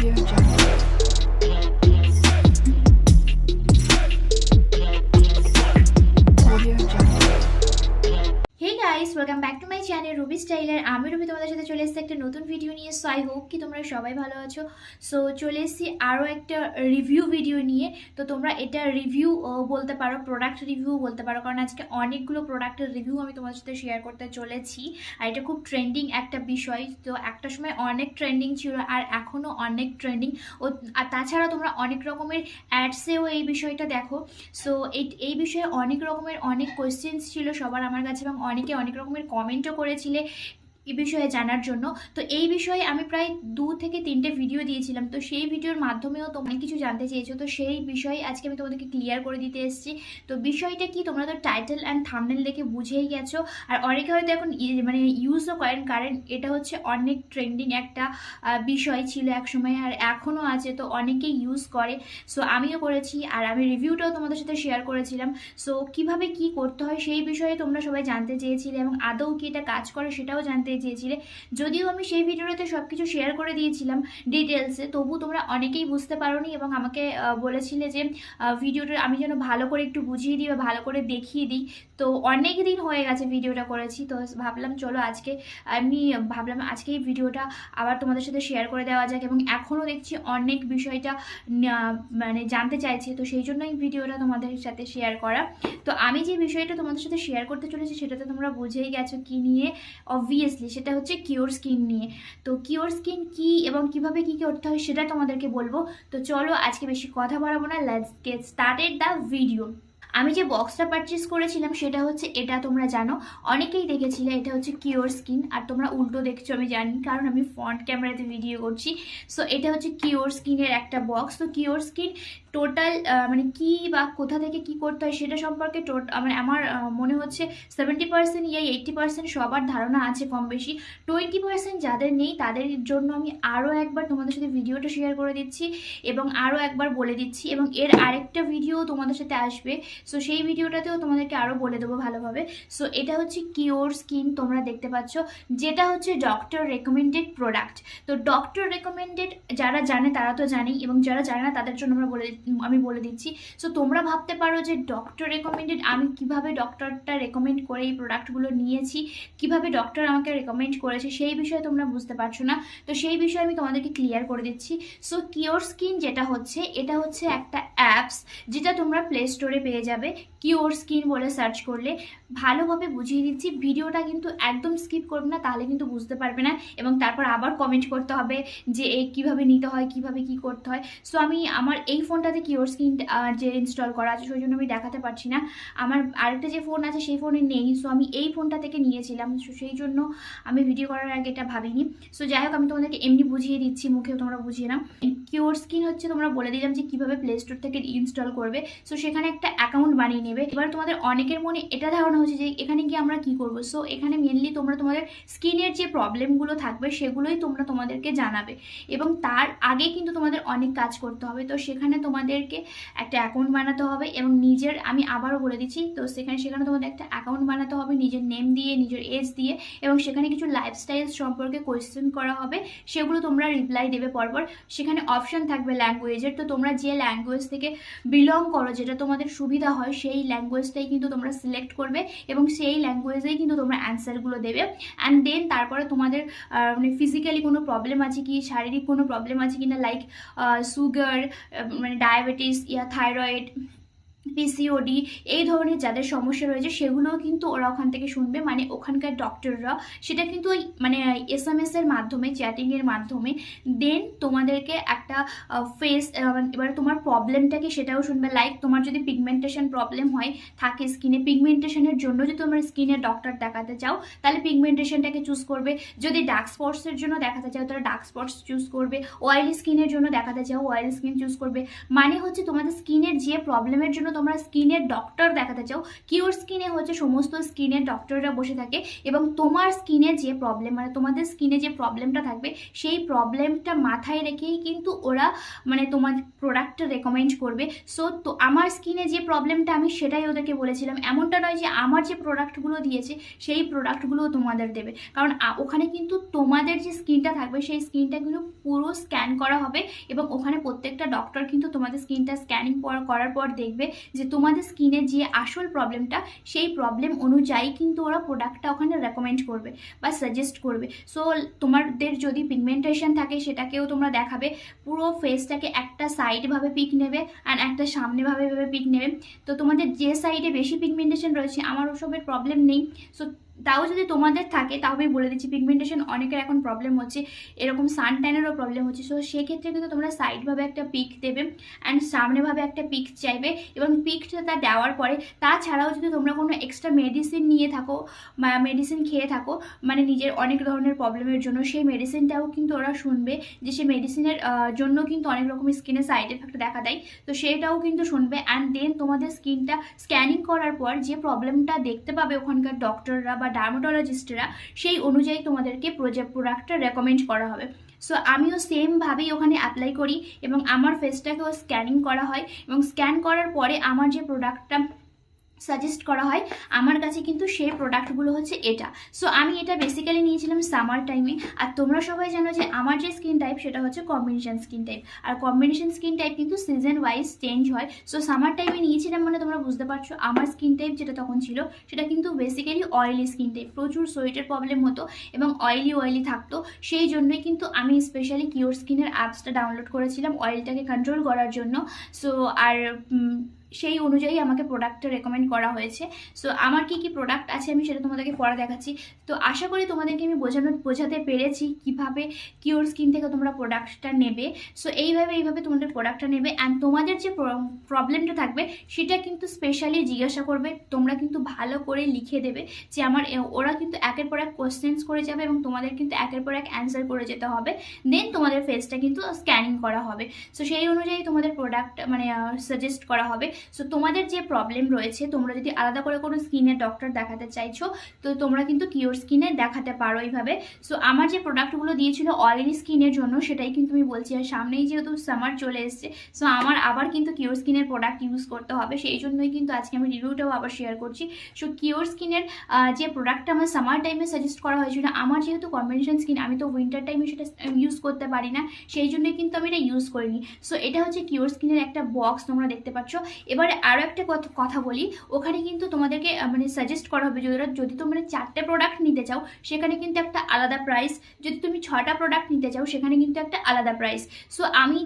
Audio Jungle. Audio Jungle. Hey guys, welcome back to my channel Ruby styler. আমি Ruby তোমাদের সাথে চলে এসেছি একটা নতুন ভিডিও নিয়ে। সো আই হোপ কি তোমরা সবাই ভালো আছো। সো চলে এসেছি আরও একটা রিভিউ ভিডিও নিয়ে। তো তোমরা এটা রিভিউ বলতে পারো, প্রোডাক্ট রিভিউ বলতে পারো, কারণ আজকে অনেকগুলো প্রোডাক্টের রিভিউ আমি তোমাদের সাথে শেয়ার করতে চলেছি। আর এটা খুব ট্রেন্ডিং একটা বিষয়। তো একটা সময় অনেক ট্রেন্ডিং ছিল আর এখনও অনেক ট্রেন্ডিং। আর তাছাড়া তোমরা অনেক রকমের অ্যাডসেও এই বিষয়টা দেখো। সো এই বিষয়ে অনেক রকমের অনেক কোয়েশ্চেন্স ছিল সবার আমার কাছে, এবং অনেকে অনেক রকমের কমেন্টও করেছিলে এই বিষয়ে জানার জন্য। তো এই বিষয়ে আমি প্রায় 2 থেকে 3টে ভিডিও দিয়েছিলাম। তো সেই ভিডিওর মাধ্যমেও তোমরা কিছু জানতে চেয়েছো, তো সেই বিষয়ে আজকে আমি তোমাদেরকে ক্লিয়ার করে দিতে এসেছি। তো বিষয়টা কি, তোমরা তো টাইটেল অ্যান্ড থাম্বনেল দেখে বুঝেই গেছো। আর অনেকে হয়তো এখন মানে ইউজও করেন, কারণ এটা হচ্ছে অনেক ট্রেন্ডিং একটা বিষয় ছিল এক সময়, আর এখনও আছে। তো অনেকেই ইউজ করে। সো আমিও করেছি, আর আমি রিভিউটাও তোমাদের সাথে শেয়ার করেছিলাম। সো কিভাবে কি করতে হয় সেই বিষয়ে তোমরা সবাই জানতে চেয়েছিলে, এবং আদৌ কি এটা কাজ করে সেটাও জানতে চেয়েছিলে। যদিও আমি সেই ভিডিওতে সব কিছু শেয়ার করে দিয়েছিলাম ডিটেলসে, তবু তোমরা অনেকেই বুঝতে পারোনি এবং আমাকে বলেছিলে যে ভিডিওটা আমি যেন ভালো করে একটু বুঝিয়ে দিই বা ভালো করে দেখিয়ে দিই। তো অনেক দিন হয়ে গেছে ভিডিওটা করেছি, তো ভাবলাম চলো আজকে এই ভিডিওটা আবার তোমাদের সাথে শেয়ার করে দেওয়া যাক। এবং এখনও দেখছি অনেক বিষয়টা মানে জানতে চাইছে, তো সেই জন্যই ভিডিওটা তোমাদের সাথে শেয়ার করা। তো আমি যে বিষয়টা তোমাদের সাথে শেয়ার করতে চলেছি সেটাতে তোমরা বুঝেই গেছো কি নিয়ে। অবভিয়াসলি সেটা হচ্ছে কিওর স্কিন নিয়ে। তো কিওর স্কিন কি এবং কিভাবে কি করতে হয় সেটা তোমাদেরকে বলবো। তো চলো আজকে বেশি কথা বাড়াবো না, let's get started the video. আমি যে বক্সটা পারচেস করেছিলাম সেটা হচ্ছে এটা, তোমরা জানো অনেকেই দেখেছিলে, এটা হচ্ছে কিওর স্কিন। আর তোমরা উল্টো দেখছো আমি জানি, কারণ আমি ফ্রন্ট ক্যামেরাতে ভিডিও করছি। সো এটা হচ্ছে কিওর স্কিনের একটা বক্স। তো কিওর স্কিন টোটাল মানে কি বা কোথা থেকে কি করতে হয় সেটা সম্পর্কে মানে আমার মনে হচ্ছে 70% ইয়া 80% সবার ধারণা আছে কম বেশি। 20% যাদের নেই তাদের জন্য আমি আরও একবার তোমাদের সাথে ভিডিওটা শেয়ার করে দিচ্ছি এবং আরও একবার বলে দিচ্ছি, এবং এর আরেকটা ভিডিও তোমাদের সাথে আসবে। সো সেই ভিডিওটাতেও তোমাদেরকে আরও বলে দেবো ভালোভাবে। সো এটা হচ্ছে কিওর স্কিন, তোমরা দেখতে পাচ্ছ, যেটা হচ্ছে ডক্টর রেকমেন্ডেড প্রোডাক্ট। তো ডক্টর রেকমেন্ডেড যারা জানে তারা তো জানেই, এবং যারা জানে না তাদের জন্য আমি বলে দিচ্ছি। সো তোমরা ভাবতে পারো যে ডক্টর রেকমেন্ডেড, আমি কিভাবে ডক্টরটা রেকমেন্ড করে এই প্রোডাক্টগুলো নিয়েছি, কিভাবে ডক্টর আমাকে রেকমেন্ড করেছে সেই বিষয়ে তোমরা বুঝতে পারছো না। তো সেই বিষয়ে আমি তোমাদেরকে ক্লিয়ার করে দিচ্ছি। সো কিওর স্কিন যেটা হচ্ছে, এটা হচ্ছে একটা অ্যাপস যেটা তোমরা প্লে স্টোরে পেয়ে যাবে। কিওর স্কিন বলে সার্চ করলে ভালোভাবে বুঝিয়ে দিচ্ছি। ভিডিওটা কিন্তু একদম স্কিপ করবে না, তাহলে কিন্তু বুঝতে পারবে না, এবং তারপর আবার কমেন্ট করতে হবে যে এই কীভাবে নিতে হয়, কিভাবে কি করতে হয়। সো আমি আমার এই ফোনটাতে কিওর স্কিন যে ইনস্টল করা আছে সেই জন্য আমি দেখাতে পারছি না। আমার আরেকটা যে ফোন আছে সেই ফোনে নেই। সো আমি এই ফোনটা থেকে নিয়েছিলাম, সো সেই জন্য আমি ভিডিও করার আগে এটা ভাবিনি। সো যাই হোক, আমি তোমাদেরকে এমনি বুঝিয়ে দিচ্ছি, মুখেও তোমরা বুঝিয়ে নাও। কিওর স্কিন হচ্ছে, তোমরা বলে দিলাম যে কিভাবে প্লে স্টোর থেকে ইনস্টল করবে। সো সেখানে একটা অ্যাকাউন্ট বানিয়ে নেবে। এবার তোমাদের অনেকের মনে এটা ধারণা হচ্ছে যে এখানে গিয়ে আমরা কি করব। সো এখানে মেনলি তোমরা তোমাদের স্কিনের যে প্রবলেমগুলো থাকবে সেগুলোই তোমরা তোমাদেরকে জানাবে, এবং তার আগে কিন্তু তোমাদের অনেক কাজ করতে হবে। তো সেখানে তোমাদেরকে একটা অ্যাকাউন্ট বানাতে হবে, এবং নিজের, আমি আবারও বলে দিচ্ছি, তো সেখানে তোমাদের একটা অ্যাকাউন্ট বানাতে হবে নিজের নেম দিয়ে, নিজের এজ দিয়ে, এবং সেখানে কিছু লাইফস্টাইল সম্পর্কে কোয়েশ্চেন করা হবে, সেগুলো তোমরা রিপ্লাই দেবে পরপর। সেখানে অপশন থাকবে ল্যাঙ্গুয়েজের। তো তোমরা যে ল্যাঙ্গুয়েজ থেকে বিলং করো, যেটা তোমাদের সুবিধা হয়, সেই ল্যাঙ্গুয়েজটাই কিন্তু তোমরা সিলেক্ট করবে, এবং সেই ল্যাঙ্গুয়েজেই কিন্তু তোমরা অ্যান্সারগুলো দেবে। অ্যান্ড দেন তারপরে তোমাদের মানে ফিজিক্যালি কোনো প্রবলেম আছে কি, শারীরিক কোনো প্রবলেম আছে কি না, লাইক সুগার, মানে ডায়াবেটিস ইয়া থাইরয়েড, পিসিওডি, এই ধরনের যাদের সমস্যা রয়েছে সেগুলোও কিন্তু ওরা ওখান থেকে শুনবে, মানে ওখানকার ডক্টররা। সেটা কিন্তু ওই মানে SMS এর মাধ্যমে, চ্যাটিংয়ের মাধ্যমে। দেন তোমাদেরকে একটা ফেস, এবার তোমার প্রবলেমটাকে সেটাও শুনবে। লাইক তোমার যদি পিগমেন্টেশন প্রবলেম হয় থাকে স্কিনে, পিগমেন্টেশনের জন্য যদি তোমার স্কিনের ডক্টর দেখাতে চাও তাহলে পিগমেন্টেশনটাকে চুজ করবে। যদি ডার্ক স্পটসের জন্য দেখাতে চাও তাহলে ডার্ক স্পটস চুজ করবে। অয়েলি স্কিনের জন্য দেখাতে চাও অয়েলি স্কিন চুজ করবে। মানে হচ্ছে তোমাদের স্কিনের যে প্রবলেমের জন্য তোমরা স্কিনের ডক্টর দেখাতে চাও, কিওর স্কিনে হচ্ছে সমস্ত স্কিনের ডক্টররা বসে থাকে এবং তোমার স্কিনে যে প্রবলেম মানে তোমাদের স্কিনে যে প্রবলেমটা থাকবে সেই প্রবলেমটা মাথায় রেখেই কিন্তু ওরা মানে তোমার প্রোডাক্টটা রেকমেন্ড করবে। সো তো আমার স্কিনে যে প্রবলেমটা আমি সেটাই ওদেরকে বলেছিলাম, এমনটা নয় যে আমার যে প্রোডাক্টগুলো দিয়েছে সেই প্রোডাক্টগুলোও তোমাদের দেবে, কারণ ওখানে কিন্তু তোমাদের যে স্কিনটা থাকবে সেই স্কিনটা কিন্তু পুরো স্ক্যান করা হবে এবং ওখানে প্রত্যেকটা ডক্টর কিন্তু তোমাদের স্কিনটা স্ক্যানিং করার পর দেখবে যে তোমাদের স্কিনের যে আসল প্রবলেমটা সেই প্রবলেম অনুযায়ী কিন্তু ওরা প্রোডাক্টটা ওখানে রেকমেন্ড করবে বা সাজেস্ট করবে। সো তোমাদের যদি পিগমেন্টেশন থাকে সেটাকেও তোমরা দেখাবে, পুরো ফেসটাকে একটা সাইডভাবে পিক নেবে আর একটা সামনেভাবে পিক নেবে। তো তোমাদের যে সাইডে বেশি পিগমেন্টেশন রয়েছে, আমার ওসবের প্রবলেম নেই, সো তাও যদি তোমাদের থাকে তাও আমি বলে দিচ্ছি পিগমেন্টেশন অনেকের এখন প্রবলেম হচ্ছে, এরকম সানট্যানেরও প্রবলেম হচ্ছে। সো সেক্ষেত্রে কিন্তু তোমরা সাইডভাবে একটা পিক দেবে অ্যান্ড সামনেভাবে একটা পিক চাইবে এবং পিকটা দেওয়ার পরে তাছাড়াও যদি তোমরা কোনো এক্সট্রা মেডিসিন নিয়ে থাকো বা মেডিসিন খেয়ে থাকো মানে নিজের অনেক ধরনের প্রবলেমের জন্য, সেই মেডিসিনটাও কিন্তু ওরা শুনবে যে সেই মেডিসিনের জন্য কিন্তু অনেক রকম স্কিনের সাইড এফেক্ট দেখা দেয়, তো সেটাও কিন্তু শুনবে। অ্যান্ড দেন তোমাদের স্কিনটা স্ক্যানিং করার পর যে প্রবলেমটা দেখতে পাবে ওখানকার ডক্টররা বা ডার্মাটোলজিস্টরা, সেই অনুযায়ী তোমাদেরকে প্রোডাক্টটা রেকমেন্ড করা হবে। সো আমিও সেমভাবেই ওখানে অ্যাপ্লাই করি এবং আমার ফেসটাকেও স্ক্যানিং করা হয় এবং স্ক্যান করার পরে আমার যে প্রোডাক্টটা সাজেস্ট করা হয় আমার কাছে কিন্তু সেই প্রোডাক্টগুলো হচ্ছে এটা। সো আমি এটা বেসিক্যালি নিয়েছিলাম সামার টাইমে। আর তোমরা সবাই জানো যে আমার যে স্কিন টাইপ সেটা হচ্ছে কম্বিনেশন স্কিন টাইপ, আর কম্বিনেশন স্কিন টাইপ কিন্তু সিজন ওয়াইজ চেঞ্জ হয়। সো সামার টাইমে নিয়েছিলাম মানে তোমরা বুঝতে পারছো আমার স্কিন টাইপ যেটা তখন ছিল সেটা কিন্তু বেসিক্যালি অয়েলি স্কিন টাইপ, প্রচুর সোয়েটের প্রবলেম হতো এবং অয়েলি থাকতো, সেই জন্যই কিন্তু আমি স্পেশালি কিওর স্কিনের অ্যাপসটা ডাউনলোড করেছিলাম অয়েলটাকে কন্ট্রোল করার জন্য। সো আর সেই অনুযায়ী আমাকে প্রোডাক্টটা রেকমেন্ড করা হয়েছে। সো আমার কি কি প্রোডাক্ট আছে আমি সেটা তোমাদেরকে পরে দেখাচ্ছি। তো আশা করি তোমাদেরকে আমি বোঝাতে পেরেছি কিভাবে কিওর স্কিন থেকে তোমরা প্রোডাক্টটা নেবে। সো এইভাবে তোমাদের প্রোডাক্টটা নেবে অ্যান্ড তোমাদের যে প্রবলেমটা থাকবে সেটা কিন্তু স্পেশালি জিজ্ঞাসা করবে, তোমরা কিন্তু ভালো করে লিখে দেবে যে আমার ওরা কিন্তু একের পর এক কোশ্চেন্স করে যাবে এবং তোমাদের কিন্তু একের পর এক অ্যান্সার করে যেতে হবে, দেন তোমাদের ফেসটা কিন্তু স্ক্যানিং করা হবে। সো সেই অনুযায়ী তোমাদের প্রোডাক্ট মানে সাজেস্ট করা হবে। সো তোমাদের যে প্রবলেম রয়েছে, তোমরা যদি আলাদা করে কোনো স্কিনের ডক্টর দেখাতে চাইছো তো তোমরা কিন্তু কিওর স্কিনে দেখাতে পারো এইভাবে। সো আমার যে প্রোডাক্টগুলো দিয়েছিল অয়েলি স্কিনের জন্য সেটাই কিন্তু আমি বলছি, আর সামনেই যেহেতু সামার চলে এসছে সো আমার আবার কিন্তু কিওর স্কিনের প্রোডাক্ট ইউজ করতে হবে, সেই জন্যই কিন্তু আজকে আমি রিভিউটাও আবার শেয়ার করছি। সো কিওর স্কিনের যে প্রোডাক্টটা আমার সামার টাইমে সাজেস্ট করা হয়েছিল, আমার যেহেতু কম্বিনেশন স্কিন আমি তো উইন্টার টাইমে সেটা ইউজ করতে পারি না, সেই জন্যই কিন্তু আমি এটা ইউজ করিনি। সো এটা হচ্ছে কিওর স্কিনের একটা বক্স তোমরা দেখতে পাচ্ছ। এবারে আরও একটা কথা বলি, ওখানে কিন্তু তোমাদেরকে মানে সাজেস্ট করা হবে যদি তোমরা 4টে প্রোডাক্ট নিতে চাও সেখানে কিন্তু একটা আলাদা প্রাইস, যদি তুমি 6টা প্রোডাক্ট নিতে চাও সেখানে কিন্তু একটা আলাদা প্রাইস। সো আমি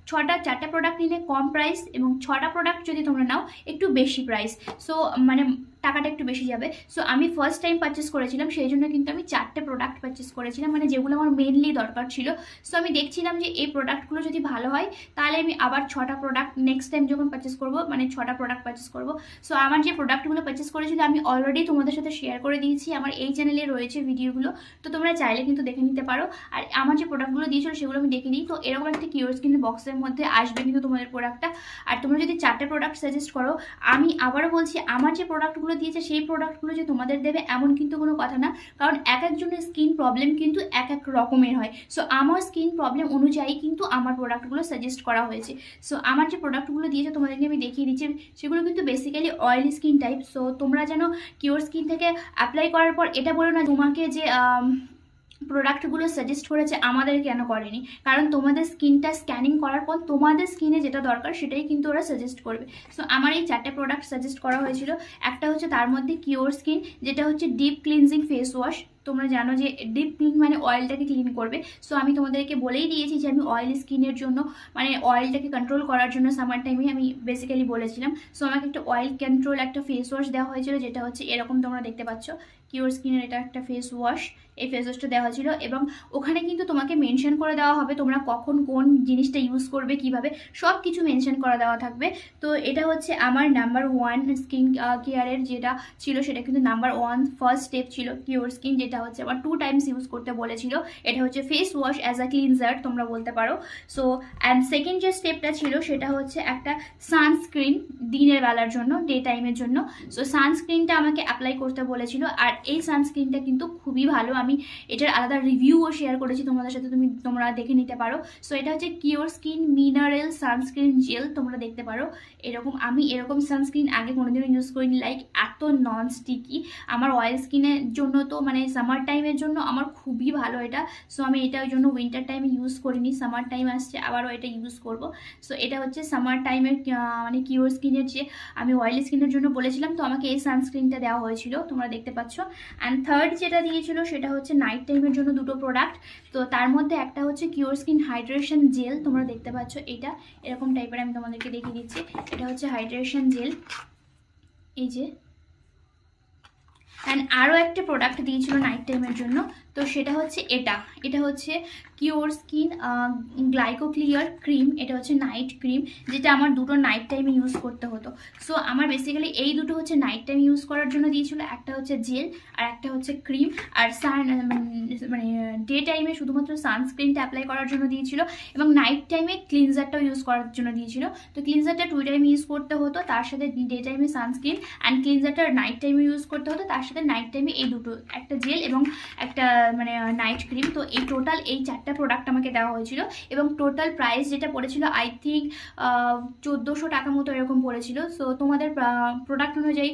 4টা প্রোডাক্ট নিলে কম প্রাইস এবং 6টা প্রোডাক্ট যদি তোমরা নাও একটু বেশি প্রাইস, সো মানে টাকাটা একটু বেশি যাবে। সো আমি ফার্স্ট টাইম পারচেস করেছিলাম সেই জন্য কিন্তু আমি 4টে প্রোডাক্ট পারচেস করেছিলাম, মানে যেগুলো আমার মেনলি দরকার ছিল। সো আমি দেখছিলাম যে এই প্রোডাক্টগুলো যদি ভালো হয় তাহলে আমি আবার 6টা প্রোডাক্ট নেক্সট টাইম যখন পারচেস করবো মানে 6টা প্রোডাক্ট পারচেস করবো। সো আমার যে প্রোডাক্টগুলো পারচেস করেছিল আমি অলরেডি তোমাদের সাথে শেয়ার করে দিয়েছি, আমার এই চ্যানেলে রয়েছে ভিডিওগুলো, তো তোমরা চাইলে কিন্তু দেখে নিতে পারো। আর আমার যে প্রোডাক্টগুলো দিয়েছিল সেগুলো আমি দেখে নিই। তো এরকম একটা কিওর স্কিনের বক্সের মধ্যে আসবে কিন্তু তোমাদের প্রোডাক্টটা। আর তোমরা যদি 4টে প্রোডাক্ট সাজেস্ট করো, আমি আবারও বলছি আমার যে প্রোডাক্টগুলো দিয়েছে সেই প্রোডাক্টগুলো যে তোমাদের দেবে এমন কিন্তু কোনো কথা না, কারণ এক একজনের স্কিন প্রবলেম কিন্তু এক এক রকমের হয়। সো আমার স্কিন প্রবলেম অনুযায়ী কিন্তু আমার প্রোডাক্টগুলো সাজেস্ট করা হয়েছে। সো আমার যে প্রোডাক্টগুলো দিয়েছে তোমাদেরকে আমি দেখিয়ে দিচ্ছি, সেগুলো কিন্তু basically oily skin type. So তোমরা যেন কিওর স্কিন থেকে অ্যাপ্লাই করার পর এটা বলো না তোমাকে যে প্রোডাক্টগুলো সাজেস্ট করেছে আমাদের কেন করেনি, কারণ তোমাদের স্কিনটা স্ক্যানিং করার পর তোমাদের স্কিনে যেটা দরকার সেটাই কিন্তু ওরা সাজেস্ট করবে। সো আমার এই 4টে প্রোডাক্ট সাজেস্ট করা হয়েছিল। একটা হচ্ছে তার মধ্যে কিওর স্কিন, যেটা হচ্ছে ডিপ ক্লিনজিং ফেস ওয়াশ। তোমরা জানো যে ডিপ ক্লিন মানে অয়েলটাকে ক্লিন করবে। সো আমি তোমাদেরকে বলেই দিয়েছি যে আমি অয়েলি স্কিনের জন্য মানে অয়েলটাকে কন্ট্রোল করার জন্য সামার টাইমে আমি বেসিক্যালি বলেছিলাম। সো আমাকে একটা অয়েল কন্ট্রোল একটা ফেস ওয়াশ দেওয়া হয়েছিল, যেটা হচ্ছে এরকম তোমরা দেখতে পাচ্ছ কিওর স্কিনের এটা একটা ফেস ওয়াশ, এই ফেস ওয়াশটা দেওয়া ছিল এবং ওখানে কিন্তু তোমাকে মেনশন করে দেওয়া হবে তোমরা কখন কোন জিনিসটা ইউজ করবে, কিভাবে সব কিছু মেনশন করে দেওয়া থাকবে। তো এটা হচ্ছে আমার নাম্বার 1 স্কিন কেয়ারের যেটা ছিল, সেটা কিন্তু নাম্বার 1 ফার্স্ট স্টেপ ছিল কিওর স্কিন, যেটা হচ্ছে আমার 2 টাইমস ইউজ করতে বলেছিল। এটা হচ্ছে face wash as a cleanser তোমরা বলতে পারো। সো অ্যান্ড সেকেন্ড যে স্টেপটা ছিল সেটা হচ্ছে একটা সানস্ক্রিন দিনের বেলার জন্য, ডে টাইমের জন্য। সো সানস্ক্রিনটা আমাকে অ্যাপ্লাই করতে বলেছিল, আর এই সানস্ক্রিনটা কিন্তু খুবই ভালো। আমি এটার আলাদা রিভিউও শেয়ার করেছি তোমাদের সাথে, তোমরা দেখে নিতে পারো। সো এটা হচ্ছে cure skin mineral sunscreen gel, তোমরা দেখতে পারো এরকম। আমি এরকম সানস্ক্রিন আগে কোনোদিনও ইউজ করিনি, লাইক এত নন স্টিকি। আমার অয়েল স্কিনের জন্য তো মানে সামার টাইমের জন্য আমার খুবই ভালো এটা। সো আমি এটা ওই জন্য উইন্টার টাইমে ইউজ করিনি, সামার টাইম আসছে আবারও এটা ইউজ করব। সো এটা হচ্ছে সামার টাইমের মানে কিওর স্কিনের যে আমি অয়েলি স্কিনের জন্য বলেছিলাম, তো আমাকে এই সানস্ক্রিনটা দেওয়া হয়েছিল, তোমরা দেখতে পাচ্ছ। অ্যান্ড থার্ড যেটা দিয়েছিল সেটা হচ্ছে নাইট টাইমের জন্য দুটো প্রোডাক্ট। তো তার মধ্যে একটা হচ্ছে কিওর স্কিন হাইড্রেশন জেল, তোমরা দেখতে পাচ্ছ এটা এরকম টাইপের, আমি তোমাদেরকে দেখিয়ে দিচ্ছি। এটা হচ্ছে হাইড্রেশন জেল, এই যে। অ্যান্ড আরও একটা প্রোডাক্ট দিয়েছিল নাইট টাইমের জন্য, তো সেটা হচ্ছে এটা হচ্ছে কিওর স্কিন গ্লাইকো ক্লিয়ার ক্রিম। এটা হচ্ছে নাইট ক্রিম, যেটা আমার দুটো নাইট টাইমে ইউজ করতে হতো। সো আমার বেসিক্যালি এই দুটো হচ্ছে নাইট টাইম ইউজ করার জন্য দিয়েছিল, একটা হচ্ছে জেল আর একটা হচ্ছে ক্রিম। আর মানে ডে টাইমে শুধুমাত্র সানস্ক্রিনটা অ্যাপ্লাই করার জন্য দিয়েছিল, এবং নাইট টাইমে ক্লিনজারটাও ইউজ করার জন্য দিয়েছিল। তো ক্লিনজারটা 2 টাইমে ইউজ করতে হতো, তার সাথে ডে টাইমে সানস্ক্রিন, অ্যান্ড ক্লিনজারটা নাইট টাইমে ইউজ করতে হতো, তার সাথে নাইট টাইমে এই দুটো, একটা জেল এবং একটা মানে নাইট ক্রিম। তো এই টোটাল এই 4টা প্রোডাক্ট আমাকে দেওয়া হয়েছিল, এবং টোটাল প্রাইস যেটা পড়েছিল আই থিঙ্ক 1400 টাকা মতো এরকম পড়েছিল। সো তোমাদের প্রোডাক্ট অনুযায়ী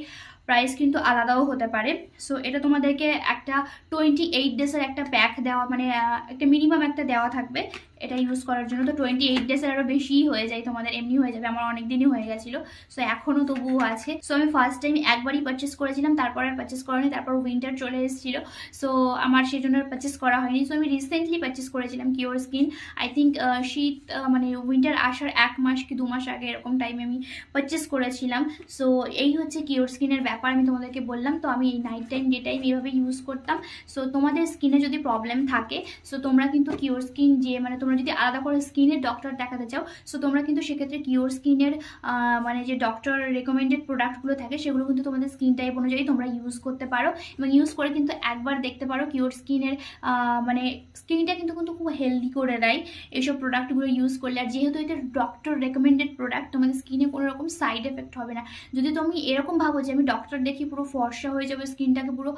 প্রাইস কিন্তু আলাদাও হতে পারে। সো এটা তোমাদেরকে একটা 28 ডেজের একটা প্যাক দেওয়া, মানে একটা মিনিমাম একটা দেওয়া থাকবে এটা ইউজ করার জন্য। তো 28 ডেজের আরও বেশিই হয়ে যায় তোমাদের, এমনি হয়ে যাবে, আমার অনেক দিনই হয়ে গেছিলো। সো এখনও তবুও আছে। সো আমি ফার্স্ট টাইম একবারই পারচেস করেছিলাম, তারপর আর পারচেস করা হয়নি, তারপর উইন্টার চলে এসেছিলো। সো আমার সেই জন্য পারচেস করা হয়নি। সো আমি রিসেন্টলি পারচেস করেছিলাম কিওর স্কিন, আই থিঙ্ক শীত মানে উইন্টার আসার 1 মাস কি 2 মাস আগে এরকম টাইমে আমি পারচেস করেছিলাম। সো এই হচ্ছে কিওর স্কিনের ব্যাপার, আমি তোমাদেরকে বললাম। তো আমি এই নাইট টাইম ডে টাইম এইভাবে ইউজ করতাম। সো তোমাদের স্কিনে যদি প্রবলেম থাকে, সো তোমরা কিন্তু কিওর স্কিন যে মানে তোমরা যদি আলাদা করে স্কিনের ডক্টর দেখাতে চাও, সো তোমরা কিন্তু সেক্ষেত্রে কিওর স্কিনের মানে যে ডক্টর রেকমেন্ডেড প্রোডাক্টগুলো থাকে সেগুলো কিন্তু তোমাদের স্কিন টাইপ অনুযায়ী তোমরা ইউজ করতে পারো, এবং ইউজ করে কিন্তু একবার দেখতে পারো কিওর স্কিনের মানে স্কিনটা কিন্তু খুব হেলদি করে দেয় এইসব প্রোডাক্টগুলো ইউজ করলে। আর যেহেতু এটা ডক্টর রেকমেন্ডেড প্রোডাক্ট, তোমাদের স্কিনে কোনো রকম সাইড এফেক্ট হবে না। যদি তুমি এরকম ভাবো যে আমি ডক্টর দেখি পুরো ফর্সা হয়ে যাবে, স্কিনটাকে পুরো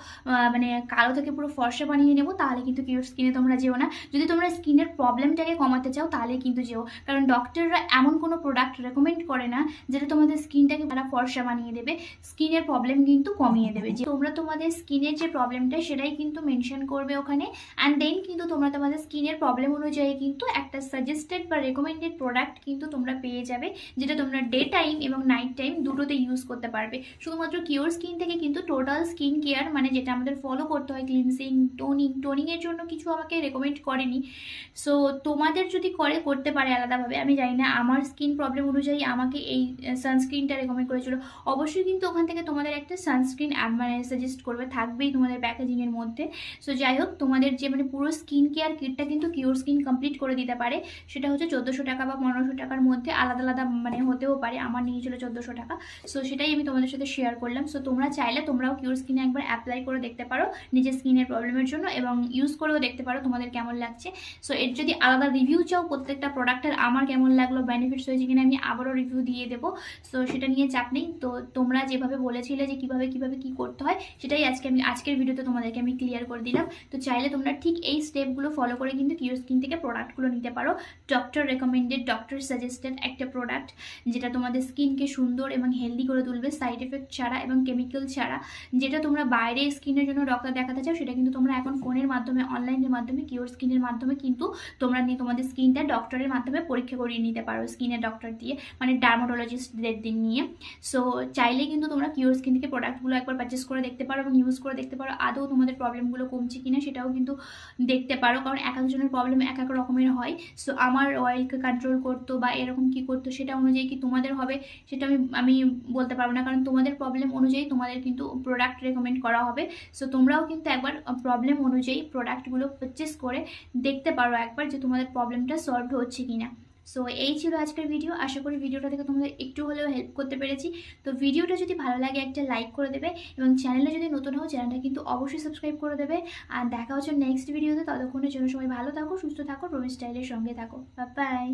মানে কালো থেকে পুরো ফর্সা বানিয়ে নেবো, তাহলে কিন্তু কিওর স্কিনে তোমরা যেও না। যদি তোমরা স্কিনের প্রবলেমটাকে কমাতে চাও তাহলে কিন্তু যেও, কারণ ডক্টররা এমন কোনো প্রোডাক্ট রেকমেন্ড করে না যেটা তোমাদের স্কিনটাকে তারা ফর্সা বানিয়ে দেবে, স্কিনের প্রবলেম কিন্তু কমিয়ে দেবে। যে তোমরা তোমাদের স্কিনের যে প্রবলেমটা সেটাই কিন্তু মেনশন করবে ওখানে, অ্যান্ড দেন কিন্তু তোমরা তোমাদের স্কিনের প্রবলেম অনুযায়ী কিন্তু একটা সাজেস্টেড বা রেকমেন্ডেড প্রোডাক্ট কিন্তু তোমরা পেয়ে যাবে, যেটা তোমরা ডে টাইম এবং নাইট টাইম দুটোতে ইউজ করতে পারবে। শুধুমাত্র কিওর স্কিন থেকে কিন্তু টোটাল স্কিন কেয়ার মানে যেটা আমাদের ফলো করতে হয়, ক্লিনজিং, টোনিংয়ের জন্য কিছু আমাকে রেকমেন্ড করেনি। সো তোমাদের যদি করতে পারে আলাদাভাবে, আমি জানি না। আমার স্কিন প্রবলেম অনুযায়ী আমাকে এই সানস্ক্রিনটা রেকমেন্ড করেছিল। অবশ্যই কিন্তু ওখান থেকে তোমাদের একটা সানস্ক্রিন মানে সাজেস্ট করবে, থাকবেই তোমাদের প্যাকেজিংয়ের মধ্যে। সো যাই হোক, তোমাদের যে মানে পুরো স্কিন কেয়ার কিটটা কিন্তু কিওর স্কিন কমপ্লিট করে দিতে পারে। সেটা হচ্ছে 1400 টাকা বা 1500 টাকার মধ্যে, আলাদা আলাদা মানে হতেও পারে। আমার নিয়েছিল 1400 টাকা। সো সেটাই আমি তোমাদের সাথে শেয়ার করলাম। সো তোমরা চাইলে তোমরাও কিওর স্কিনে একবার অ্যাপ্লাই করে দেখতে পারো নিজের স্কিনের প্রবলেমের জন্য, এবং ইউজ করেও দেখতে পারো তোমাদের কেমন লাগছে। সো এর যদি আলাদা রিভিউ চাও প্রত্যেকটা প্রোডাক্টের, আমার কেমন লাগলো, বেনিফিটস হয়েছে কিনা, আমি আবারও রিভিউ দিয়ে দেবো। সো সেটা নিয়ে চাপ নেই। তো তোমরা যেভাবে বলেছিলে যে কীভাবে কী করতে হয়, সেটাই আজকের ভিডিওতে তোমাদেরকে আমি ক্লিয়ার করে দিলাম। তো চাইলে তোমরা ঠিক এই স্টেপগুলো ফলো করে কিন্তু কিওর স্কিন থেকে প্রোডাক্টগুলো নিতে পারো। ডক্টর রেকমেন্ডেড, ডক্টর সাজেস্টেড একটা প্রোডাক্ট, যেটা তোমাদের স্কিনকে সুন্দর এবং হেলদি করে তুলবে, সাইড এফেক্ট ছাড়া এবং কেমিক্যাল ছাড়া। যেটা তোমরা বাইরে স্কিনের জন্য ডক্টর দেখাতে চাও, সেটা কিন্তু তোমরা এখন ফোনের মাধ্যমে, অনলাইনের মাধ্যমে, কিওর স্কিনের মাধ্যমে কিন্তু তোমরা তোমাদের স্কিনটা ডক্টরের মাধ্যমে পরীক্ষা করিয়ে নিতে পারো, স্কিনের ডক্টর দিয়ে, মানে ডার্মাটোলজিস্টদের দিন নিয়ে। সো চাইলে কিন্তু তোমরা কিওর স্কিন থেকে প্রোডাক্টগুলো একবার পারচেস করে দেখতে পারো এবং ইউজ করে দেখতে পারো আদৌ তোমাদের প্রবলেমগুলো কমছে কিনা, সেটাও কিন্তু দেখতে পারো। কারণ এক একজনের প্রবলেম এক এক রকমের হয়। সো আমার অয়েলকে কন্ট্রোল করতো বা এরকম কি করতো, সেটা অনুযায়ী কি তোমাদের হবে সেটা আমি বলতে পারবো না, কারণ তোমাদের প্রবলেম অনুযায়ী তোমাদের কিন্তু প্রোডাক্ট রেকমেন্ড করা হবে। সো তোমরাও কিন্তু একবার প্রবলেম অনুযায়ী প্রোডাক্টগুলো পারচেস করে দেখতে পারো একবার যে তোমাদের প্রবলেমটা সলভ হচ্ছে কিনা। সো এই ছিল আজকের ভিডিও। আশা করি ভিডিওটা থেকে তোমাদের একটু হলেও হেল্প করতে পেরেছি। তো ভিডিওটা যদি ভালো লাগে একটা লাইক করে দেবে, এবং চ্যানেলে যদি নতুন হও চ্যানেলটা কিন্তু অবশ্যই সাবস্ক্রাইব করে দেবে। আর দেখা হচ্ছে নেক্সট ভিডিওতে। ততক্ষণের জন্য সবাই ভালো থাকো, সুস্থ থাকো, রবি স্টাইলের সঙ্গে থাকো। Bye bye.